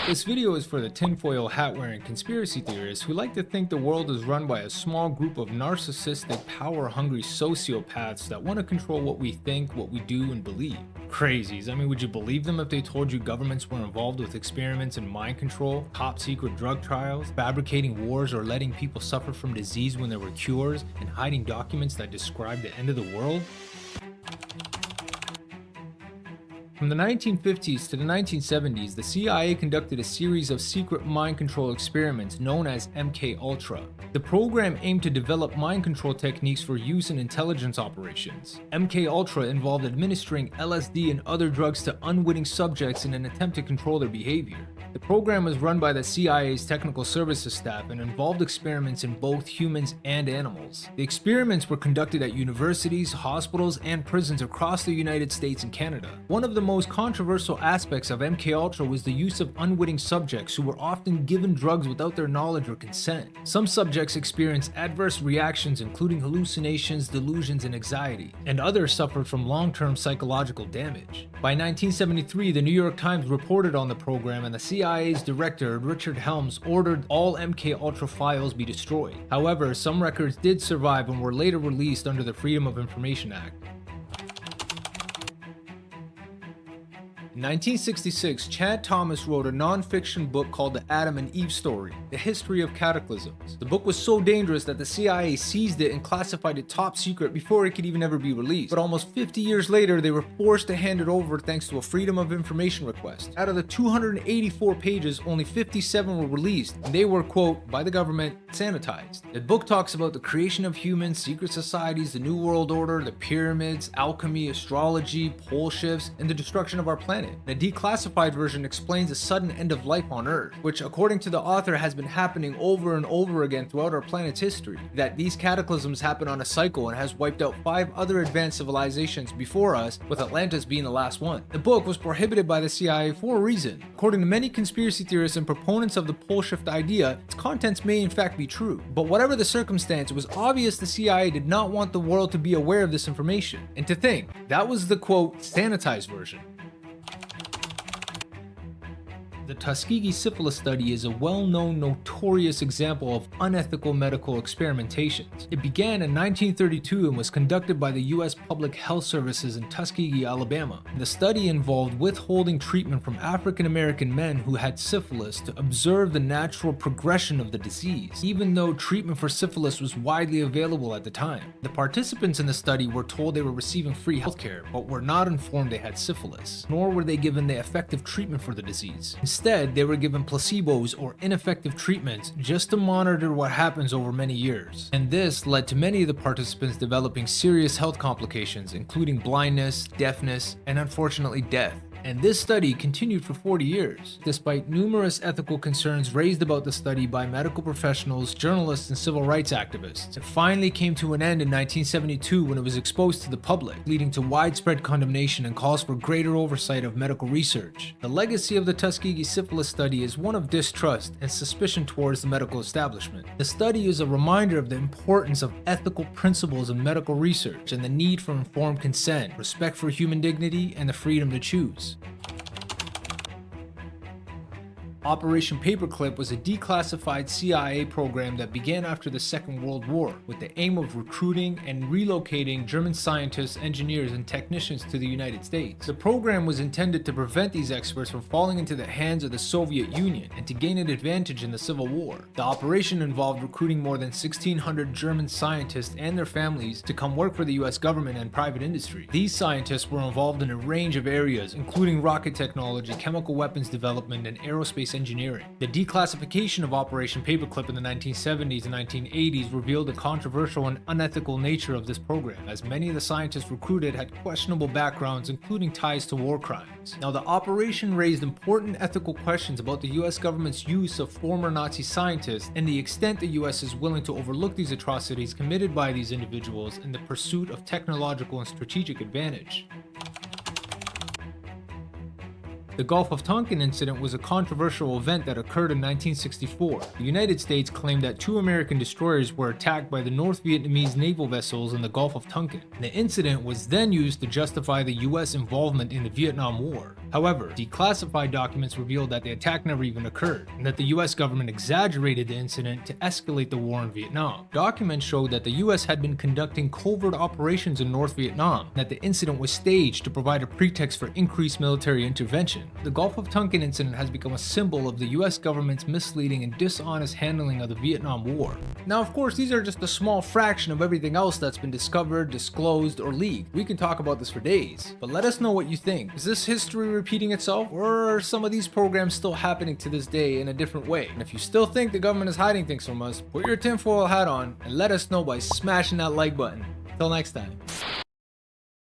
This video is for the tinfoil hat-wearing conspiracy theorists who like to think the world is run by a small group of narcissistic, power-hungry sociopaths that want to control what we think, what we do, and believe. Crazies. I mean, would you believe them if they told you governments were involved with experiments in mind control, top-secret drug trials, fabricating wars, or letting people suffer from disease when there were cures, and hiding documents that describe the end of the world? From the 1950s to the 1970s, the CIA conducted a series of secret mind control experiments known as mkultra. The program aimed to develop mind control techniques for use in intelligence operations. mkultra involved administering LSD and other drugs to unwitting subjects in an attempt to control their behavior. The program was run by the CIA's technical services staff and involved experiments in both humans and animals. The experiments were conducted at universities, hospitals, and prisons across the United States and Canada. One of the most controversial aspects of mkultra was the use of unwitting subjects who were often given drugs without their knowledge or consent. Some subjects experienced adverse reactions including hallucinations, delusions, and anxiety, and others suffered from long-term psychological damage. By 1973, the New York Times reported on the program, and the CIA's director, Richard Helms, ordered all mkultra files be destroyed. However, some records did survive and were later released under the Freedom of Information Act. In 1966, Chad Thomas wrote a non-fiction book called The Adam and Eve Story, The History of Cataclysms. The book was so dangerous that the CIA seized it and classified it top secret before it could even ever be released. But almost 50 years later, they were forced to hand it over thanks to a Freedom of Information request. Out of the 284 pages, only 57 were released, and they were, quote, by the government, sanitized. The book talks about the creation of humans, secret societies, the New World Order, the pyramids, alchemy, astrology, pole shifts, and the destruction of our planet. The declassified version explains the sudden end of life on Earth, which according to the author has been happening over and over again throughout our planet's history. That these cataclysms happen on a cycle and has wiped out 5 other advanced civilizations before us, with Atlantis being the last one. The book was prohibited by the CIA for a reason. According to many conspiracy theorists and proponents of the pole shift idea, its contents may in fact be true. But whatever the circumstance, it was obvious the CIA did not want the world to be aware of this information. And to think, that was the quote, sanitized version. The Tuskegee syphilis study is a well-known, notorious example of unethical medical experimentations. It began in 1932 and was conducted by the U.S. Public Health Services in Tuskegee, Alabama. The study involved withholding treatment from African-American men who had syphilis to observe the natural progression of the disease, even though treatment for syphilis was widely available at the time. The participants in the study were told they were receiving free healthcare, but were not informed they had syphilis, nor were they given the effective treatment for the disease. Instead, they were given placebos or ineffective treatments just to monitor what happens over many years. And this led to many of the participants developing serious health complications, including blindness, deafness, and unfortunately death. And this study continued for 40 years, despite numerous ethical concerns raised about the study by medical professionals, journalists, and civil rights activists. It finally came to an end in 1972 when it was exposed to the public, leading to widespread condemnation and calls for greater oversight of medical research. The legacy of the Tuskegee syphilis study is one of distrust and suspicion towards the medical establishment. The study is a reminder of the importance of ethical principles in medical research and the need for informed consent, respect for human dignity, and the freedom to choose. Operation Paperclip was a declassified CIA program that began after the Second World War, with the aim of recruiting and relocating German scientists, engineers, and technicians to the United States. The program was intended to prevent these experts from falling into the hands of the Soviet Union and to gain an advantage in the Civil War. The operation involved recruiting more than 1,600 German scientists and their families to come work for the US government and private industry. These scientists were involved in a range of areas, including rocket technology, chemical weapons development, and aerospace engineering. The declassification of Operation Paperclip in the 1970s and 1980s revealed the controversial and unethical nature of this program, as many of the scientists recruited had questionable backgrounds, including ties to war crimes. Now, the operation raised important ethical questions about the US government's use of former Nazi scientists and the extent the US is willing to overlook these atrocities committed by these individuals in the pursuit of technological and strategic advantage. The Gulf of Tonkin incident was a controversial event that occurred in 1964. The United States claimed that 2 American destroyers were attacked by the North Vietnamese naval vessels in the Gulf of Tonkin. The incident was then used to justify the US involvement in the Vietnam War. However, declassified documents revealed that the attack never even occurred, and that the US government exaggerated the incident to escalate the war in Vietnam. Documents showed that the US had been conducting covert operations in North Vietnam, and that the incident was staged to provide a pretext for increased military intervention. The Gulf of Tonkin incident has become a symbol of the US government's misleading and dishonest handling of the Vietnam War. Now, of course, these are just a small fraction of everything else that's been discovered, disclosed, or leaked. We can talk about this for days, but let us know what you think. Is this history repeating itself, or are some of these programs still happening to this day in a different way? And if you still think the government is hiding things from us, put your tinfoil hat on and let us know by smashing that like button. Till next time.